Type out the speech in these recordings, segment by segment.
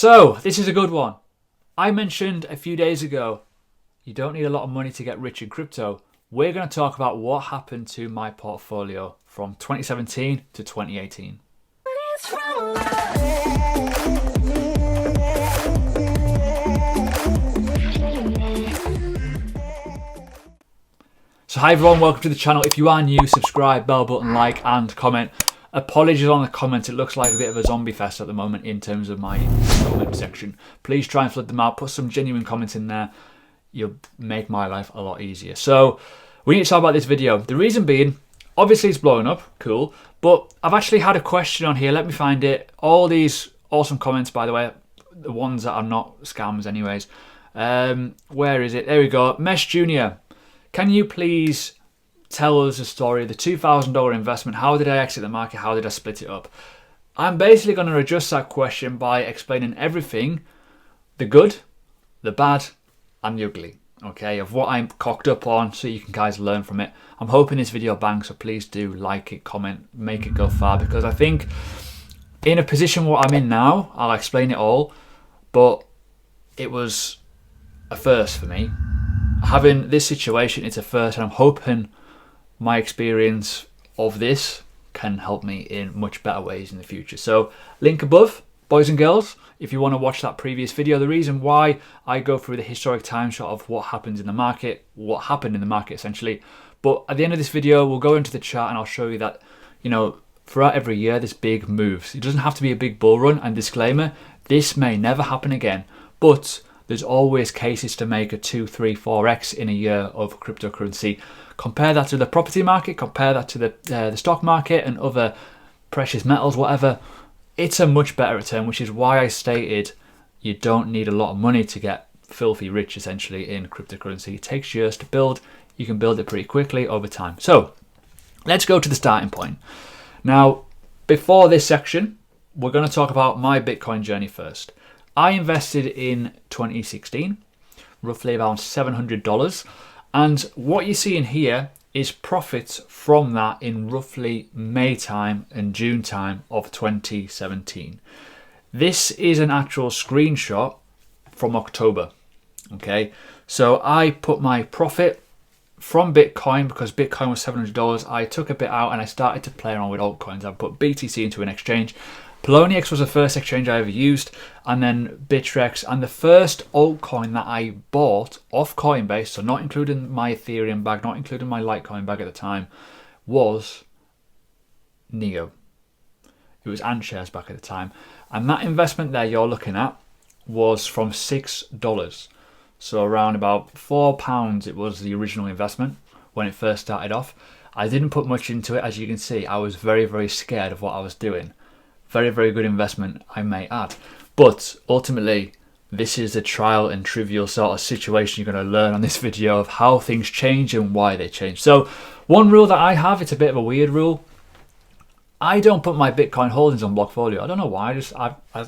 So this is a good one. I mentioned a few days ago, you don't need a lot of money to get rich in crypto. We're going to talk about what happened to my portfolio from 2017 to 2018. So hi everyone, welcome to the channel. If you are new, subscribe, bell button, like and comment. Apologies on the comments, it looks like a bit of a zombie fest at the moment in terms of my comment section. Please try and flood them out, put some genuine comments in there. You'll make my life a lot easier. So we need to talk about this video. The reason being, obviously it's blowing up, cool, but I've actually had a question on here. Let me find it. All these awesome comments, by the way, the ones that are not scams anyways. Where is it? There we go. Mesh Jr. Can you please tell us a story, the $2,000 investment, how did I exit the market, how did I split it up? I'm basically going to address that question by explaining everything, the good, the bad, and the ugly, okay, of what I'm cocked up on so you can guys learn from it. I'm hoping this video bangs, so please do like it, comment, make it go far, because I think in a position what I'm in now, I'll explain it all, but it was a first for me. Having this situation, it's a first, and I'm hoping my experience of this can help me in much better ways in the future. So link above, boys and girls, if you want to watch that previous video. The reason why I go through the historic time shot of what happens in the market, what happened in the market essentially. But at the end of this video, we'll go into the chart and I'll show you that, you know, throughout every year, there's big moves. It doesn't have to be a big bull run, and disclaimer, this may never happen again, but there's always cases to make a 2, 3, 4x in a year of cryptocurrency. Compare that to the property market, compare that to the stock market and other precious metals, whatever. It's a much better return, which is why I stated you don't need a lot of money to get filthy rich essentially in cryptocurrency. It takes years to build. You can build it pretty quickly over time. So let's go to the starting point. Now, before this section, we're going to talk about my Bitcoin journey first. I invested in 2016, roughly around $700. And what you see in here is profits from that in roughly May time and June time of 2017. This is an actual screenshot from October. Okay, so I put my profit from Bitcoin, because Bitcoin was $700. I took a bit out and I started to play around with altcoins. I put BTC into an exchange. Poloniex was the first exchange I ever used, and then Bittrex, and the first altcoin that I bought off Coinbase, so not including my Ethereum bag, not including my Litecoin bag at the time, was Neo. It was AntShares back at the time, and that investment there you're looking at was from $6, so around about £4 it was the original investment when it first started off. I didn't put much into it, as you can see. I was very, very scared of what I was doing. Very, very good investment, I may add. But ultimately, this is a trial and trivial sort of situation you're going to learn on this video of how things change and why they change. So one rule that I have, it's a bit of a weird rule. I don't put my Bitcoin holdings on Blockfolio. I don't know why.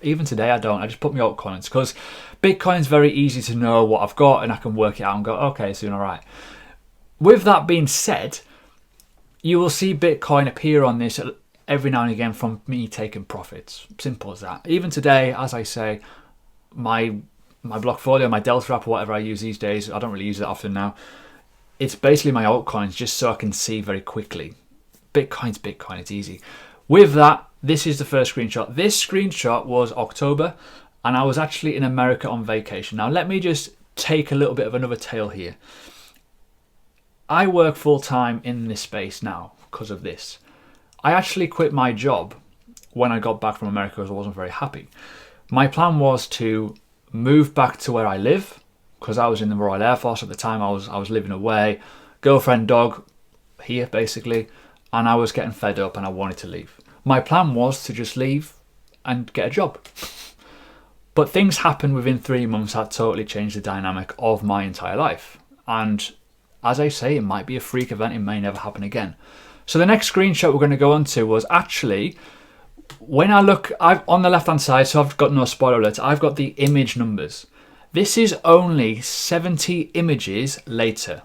Even today I don't. I just put my altcoins, because Bitcoin's very easy to know what I've got and I can work it out and go, okay, soon, all right. With that being said, you will see Bitcoin appear on this every now and again from me taking profits. Simple as that. Even today, as I say, my Blockfolio, my Delta app or whatever I use these days, I don't really use it often now. It's basically my altcoins just so I can see very quickly. Bitcoin's Bitcoin, it's easy. With that, this is the first screenshot. This screenshot was October, and I was actually in America on vacation. Now let me just take a little bit of another tale here. I work full time in this space now because of this. I actually quit my job when I got back from America because I wasn't very happy. My plan was to move back to where I live, because I was in the Royal Air Force at the time. I was living away, girlfriend, dog here basically, and I was getting fed up and I wanted to leave. My plan was to just leave and get a job. But things happened within 3 months that totally changed the dynamic of my entire life. And as I say, it might be a freak event, it may never happen again. So the next screenshot we're going to go on to was actually, when I look on the left hand side, so I've got no spoiler alert, I've got the image numbers. This is only 70 images later.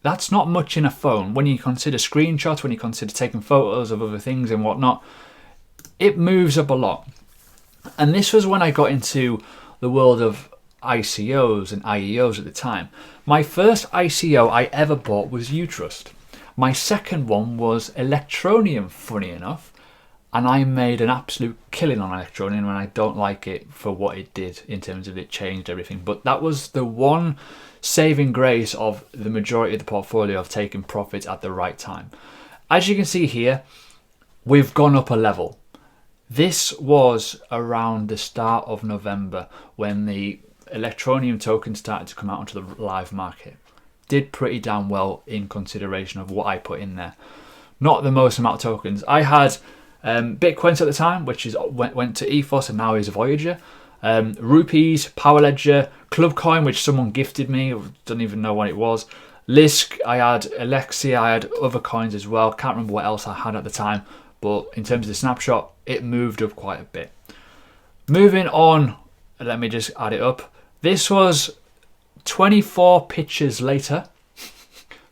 That's not much in a phone. When you consider screenshots, when you consider taking photos of other things and whatnot, it moves up a lot. And this was when I got into the world of ICOs and IEOs at the time. My first ICO I ever bought was Utrust. My second one was Electronium, funny enough, and I made an absolute killing on Electronium, and I don't like it for what it did in terms of it changed everything. But that was the one saving grace of the majority of the portfolio of taking profits at the right time. As you can see here, we've gone up a level. This was around the start of November when the Electronium token started to come out onto the live market. Did pretty damn well in consideration of what I put in there. Not the most amount of tokens. I had Bitcoins at the time, which is went to Ethos and now is Voyager. Rupees, Power Ledger, Clubcoin, which someone gifted me, don't even know what it was. Lisk, I had Alexia, I had other coins as well. Can't remember what else I had at the time, but in terms of the snapshot, it moved up quite a bit. Moving on, let me just add it up. This was 24 pictures later.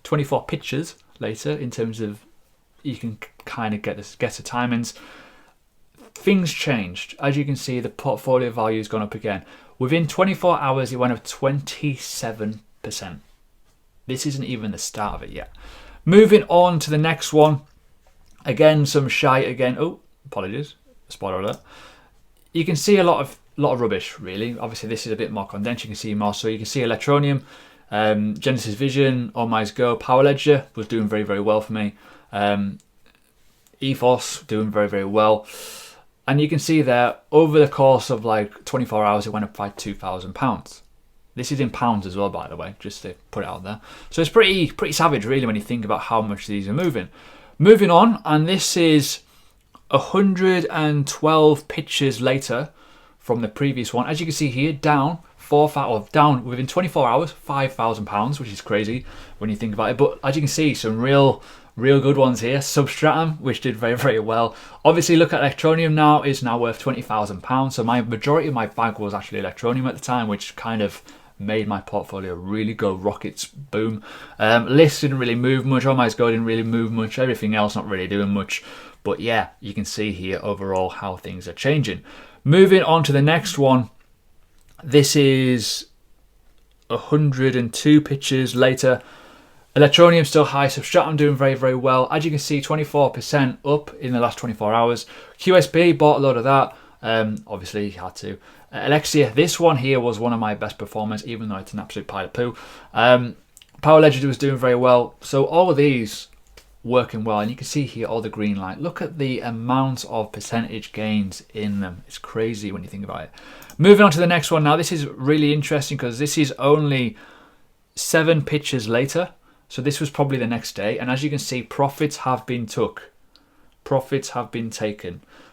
24 pictures later in terms of you can kind of get the timings. Things changed. As you can see, the portfolio value has gone up again. Within 24 hours, it went up 27%. This isn't even the start of it yet. Moving on to the next one. Again, some shite again. Oh, apologies. Spoiler alert. You can see a lot of rubbish, really. Obviously, this is a bit more condensed. You can see more. So you can see Electronium, Genesis Vision, Oh My Go, Power Ledger was doing very, very well for me. Ethos doing very, very well. And you can see there, over the course of like 24 hours, it went up by £2,000. This is in pounds as well, by the way, just to put it out there. So it's pretty savage, really, when you think about how much these are moving. Moving on, and this is 112 pictures later from the previous one. As you can see here, down within 24 hours, £5,000, which is crazy when you think about it. But as you can see, some real good ones here. Substratum, which did very, very well. Obviously, look at Electronium now, is now worth £20,000. So my majority of my bag was actually Electronium at the time, which kind of made my portfolio really go rockets boom. List didn't really move much. Oh My Go didn't really move much. Everything else not really doing much. But yeah, you can see here overall how things are changing. Moving on to the next one. This is 102 pictures later. Electronium still high. Substratum doing very, very well. As you can see, 24% up in the last 24 hours. QSP bought a load of that. Obviously, you had to. Alexia, this one here was one of my best performers, even though it's an absolute pile of poo. Power Ledger was doing very well. So all of these working well, and you can see here all the green light. Look at the amount of percentage gains in them. It's crazy when you think about it. Moving on to the next one now. This is really interesting because this is only 7 pictures later. So this was probably the next day. And as you can see, profits have been taken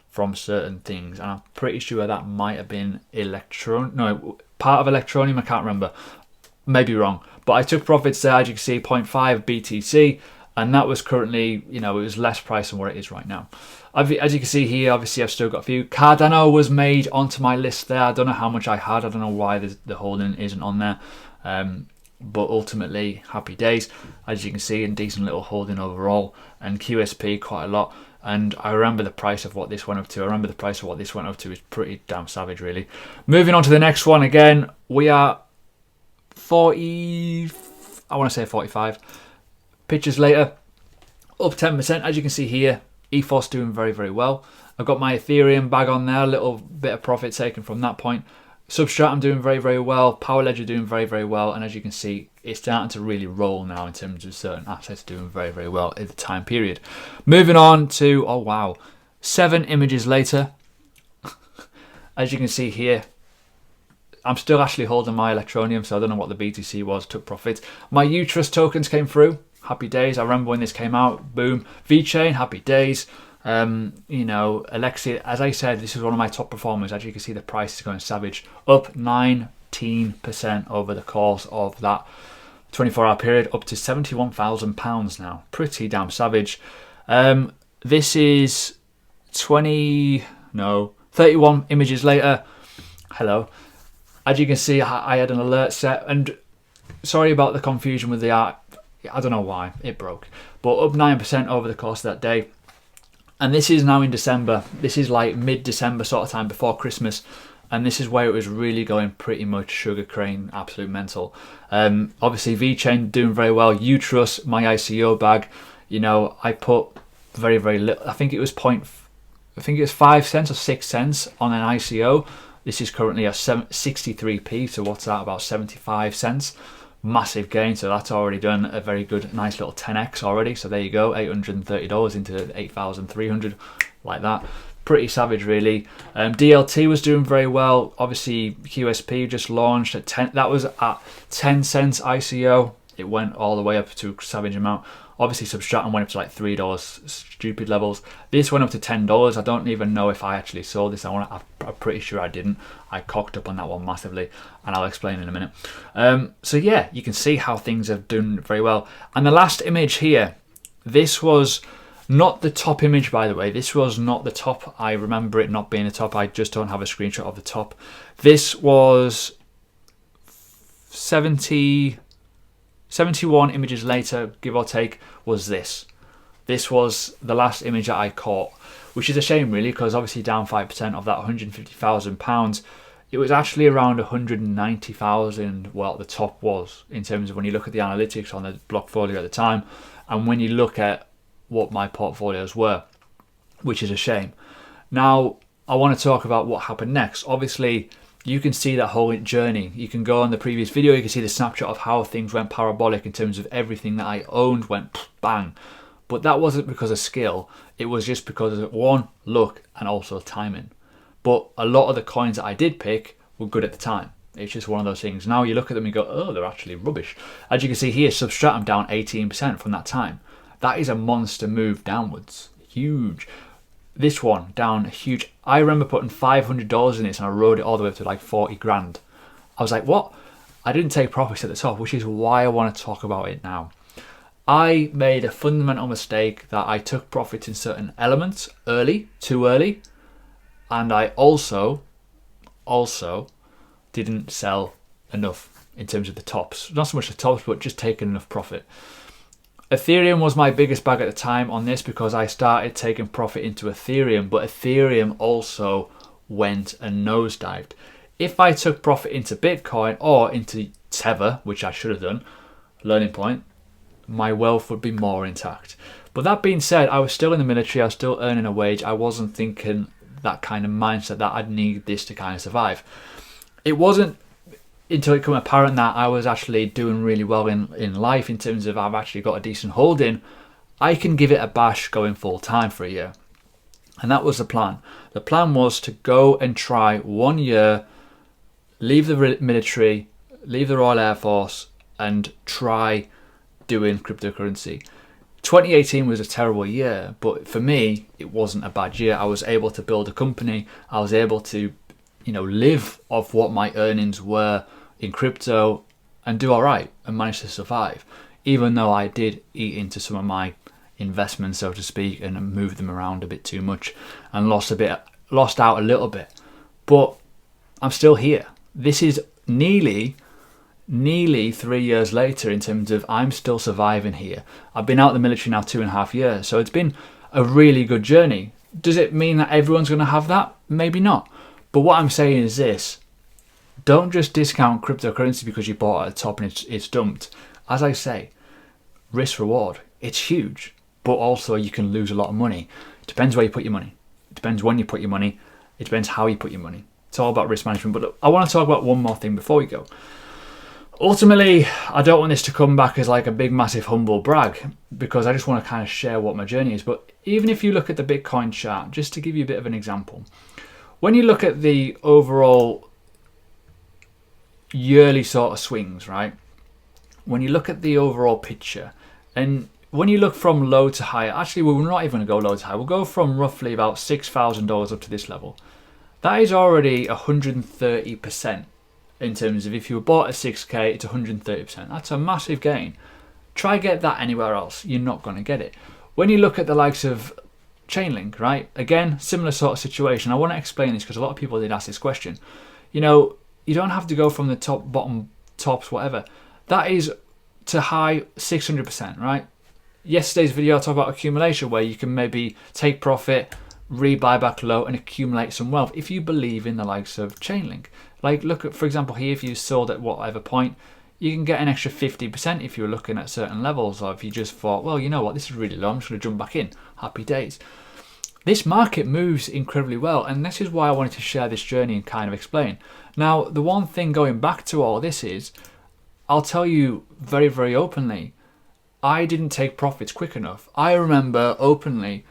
from certain things. And I'm pretty sure that might have been part of Electronium. I can't remember. Maybe wrong. But I took profits there, as you can see, 0.5 BTC. And that was currently, it was less price than what it is right now. As you can see here, obviously I've still got a few. Cardano was made onto my list there. I don't know how much I had. I don't know why the holding isn't on there. But ultimately, happy days. As you can see, a decent little holding overall. And QSP quite a lot. And I remember the price of what this went up to. I remember the price of what this went up to is pretty damn savage, really. Moving on to the next one again. We are 45 pictures later. Up 10%. As you can see here, Ethos doing very, very well. I've got my Ethereum bag on there. A little bit of profit taken from that point. Substratum doing very, very well. Power Ledger doing very, very well. And as you can see, it's starting to really roll now in terms of certain assets doing very, very well at the time period. Moving on to, 7 images later. As you can see here, I'm still actually holding my Electronium, so I don't know what the BTC was, took profit. My Utrust tokens came through. Happy days. I remember when this came out. Boom. VeChain, happy days. Alexia, as I said, this is one of my top performers. As you can see, the price is going savage. Up 19% over the course of that 24-hour period, up to £71,000 now. Pretty damn savage. This is 31 images later. Hello. As you can see, I had an alert set, and sorry about the confusion with the art. I don't know why it broke, but up 9% over the course of that day. And this is now in December. This is like mid-December sort of time before Christmas. And this is where it was really going pretty much sugar crane, absolute mental. Obviously, VeChain doing very well. Utrus, my ICO bag, you know, I put very, very little. I think it was 5 cents or 6 cents on an ICO. This is currently at 63p, so what's that, about 75 cents? Massive gain, so that's already done a very good, nice little 10x already. So there you go, $830 into 8,300, like that. Pretty savage, really. DLT was doing very well. Obviously, QSP just launched at 10. That was at 10 cents ICO. It went all the way up to a savage amount. Obviously, Substratum went up to like $3, stupid levels. This went up to $10. I don't even know if I actually saw this. I'm pretty sure I didn't. I cocked up on that one massively, and I'll explain in a minute. So yeah, you can see how things have done very well. And the last image here, this was not the top image, by the way. This was not the top. I remember it not being the top. I just don't have a screenshot of the top. This was 71 images later, give or take, was this. This was the last image that I caught, which is a shame, really, because obviously down 5% of that £150,000. It was actually around 190,000, well, the top was, in terms of when you look at the analytics on the Blockfolio at the time, and when you look at what my portfolios were, which is a shame. Now, I want to talk about what happened next. Obviously, you can see that whole journey. You can go on the previous video, you can see the snapshot of how things went parabolic in terms of everything that I owned went bang. But that wasn't because of skill, it was just because of, one, luck, and also timing. But a lot of the coins that I did pick were good at the time. It's just one of those things. Now you look at them and you go, oh, they're actually rubbish. As you can see here, Substratum down 18% from that time. That is a monster move downwards. Huge. This one down huge. I remember putting $500 in this and I rode it all the way up to like 40 grand. I was like, what? I didn't take profits at the top, which is why I want to talk about it now. I made a fundamental mistake that I took profits in certain elements early, too early. And I also didn't sell enough in terms of the tops. Not so much the tops, but just taking enough profit. Ethereum was my biggest bag at the time on this because I started taking profit into Ethereum, but Ethereum also went and nosedived. If I took profit into Bitcoin or into Tether, which I should have done, learning point, my wealth would be more intact. But that being said, I was still in the military, I was still earning a wage, I wasn't thinking that kind of mindset that I'd need this to kind of survive. It wasn't until it became apparent that I was actually doing really well in life in terms of I've actually got a decent holding, I can give it a bash going full time for a year. And that was the plan. The plan was to go and try 1 year, leave the military, leave the Royal Air Force, and try doing cryptocurrency. 2018 was a terrible year, but for me, it wasn't a bad year. I was able to build a company. I was able to, live off what my earnings were in crypto and do all right and manage to survive, even though I did eat into some of my investments, so to speak, and move them around a bit too much and lost out a little bit. But I'm still here. This is nearly 3 years later in terms of I'm still surviving here. I've been out of the military now 2.5 years, so it's been a really good journey. Does it mean that everyone's going to have that? Maybe not. But what I'm saying is this: don't just discount cryptocurrency because you bought at the top and it's dumped. As I say, risk reward, it's huge, but also you can lose a lot of money. It depends where you put your money. It depends when you put your money. It depends how you put your money. It's all about risk management. But I want to talk about one more thing before we go. Ultimately, I don't want this to come back as like a big, massive, humble brag, because I just want to kind of share what my journey is. But even if you look at the Bitcoin chart, just to give you a bit of an example, when you look at the overall yearly sort of swings, right? When you look at the overall picture, and when you look from low to high, actually we're not even going to go low to high, we'll go from roughly about $6,000 up to this level. That is already 130%. In terms of if you were bought at 6k, it's 130%. That's a massive gain. Try get that anywhere else, you're not going to get it. When you look at the likes of Chainlink, right? Again, similar sort of situation. I want to explain this because a lot of people did ask this question. You don't have to go from the top, bottom, tops, whatever. That is to high 600%, right? Yesterday's video I talked about accumulation, where you can maybe take profit, rebuy back low and accumulate some wealth if you believe in the likes of Chainlink. Like, look at, for example, here, if you sold at whatever point, you can get an extra 50% if you're looking at certain levels, or if you just thought, well, you know what, this is really low, I'm just going to jump back in. Happy days. This market moves incredibly well, and this is why I wanted to share this journey and kind of explain. Now, the one thing going back to all this is, I'll tell you very, very openly, I didn't take profits quick enough. I remember openly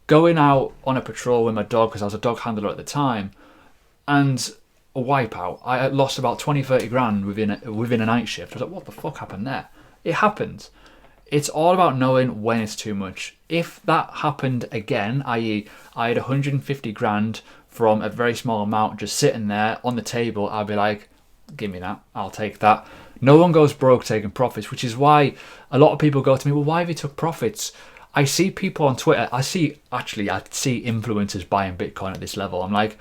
going out on a patrol with my dog, because I was a dog handler at the time, and a wipeout. I lost about 20-30 grand within a night shift. I was like, what the fuck happened there? It happened. It's all about knowing when it's too much. If that happened again, i.e. I had 150 grand from a very small amount just sitting there on the table, I'd be like, give me that, I'll take that. No one goes broke taking profits, which is why a lot of people go to me, well, why have you took profits? I see people on Twitter, I see influencers buying Bitcoin at this level. I'm like,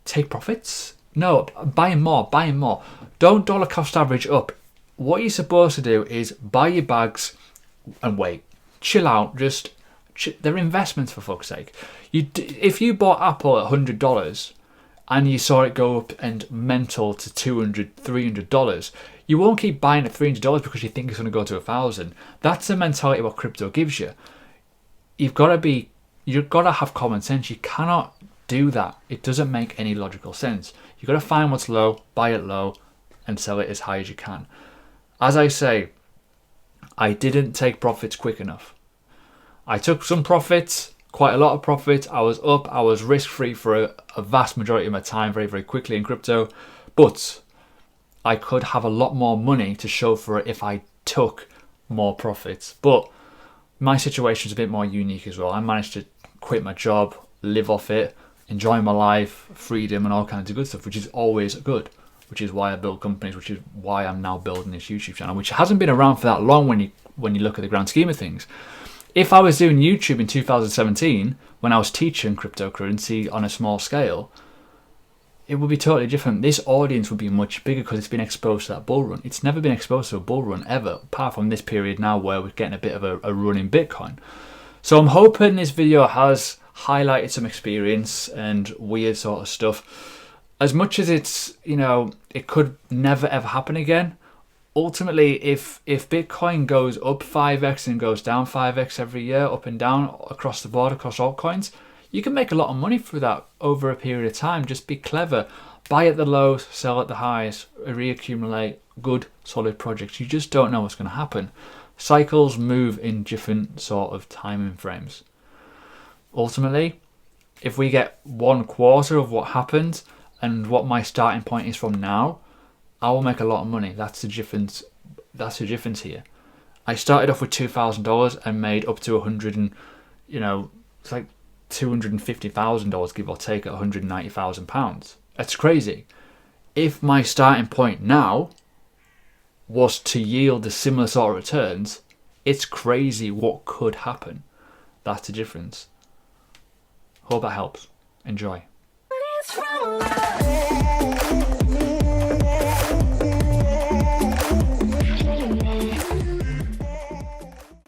take profits? No, buying more. Don't dollar cost average up. What you're supposed to do is buy your bags and wait. Chill out. They're investments, for fuck's sake. If you bought Apple at $100 and you saw it go up and mental to $200, $300, you won't keep buying at $300 because you think it's going to go to $1,000. That's the mentality what crypto gives you. You've got to have common sense. You cannot do that. It doesn't make any logical sense. You've got to find what's low, buy it low, and sell it as high as you can. As I say, I didn't take profits quick enough. I took some profits, quite a lot of profits. I was up, I was risk-free for a vast majority of my time very, very quickly in crypto, but I could have a lot more money to show for it if I took more profits. But my situation is a bit more unique as well. I managed to quit my job, live off it, enjoy my life, freedom and all kinds of good stuff, which is always good, which is why I build companies, which is why I'm now building this YouTube channel, which hasn't been around for that long when you look at the grand scheme of things. If I was doing YouTube in 2017, when I was teaching cryptocurrency on a small scale, it would be totally different. This audience would be much bigger because it's been exposed to that bull run. It's never been exposed to a bull run ever, apart from this period now where we're getting a bit of a run in Bitcoin. So I'm hoping this video has highlighted some experience and weird sort of stuff. As much as it's, it could never ever happen again. Ultimately, if Bitcoin goes up 5x and goes down 5x every year, up and down across the board, across altcoins, you can make a lot of money through that over a period of time. Just be clever. Buy at the lows, sell at the highs, reaccumulate good, solid projects. You just don't know what's going to happen. Cycles move in different sort of timing frames. Ultimately, if we get 1/4 of what happened and what my starting point is from now, I will make a lot of money. That's the difference. That's the difference here. I started off with $2,000 and made up to it's like $250,000, give or take, at £190,000. That's crazy. If my starting point now was to yield a similar sort of returns, it's crazy what could happen. That's the difference. Hope that helps. Enjoy.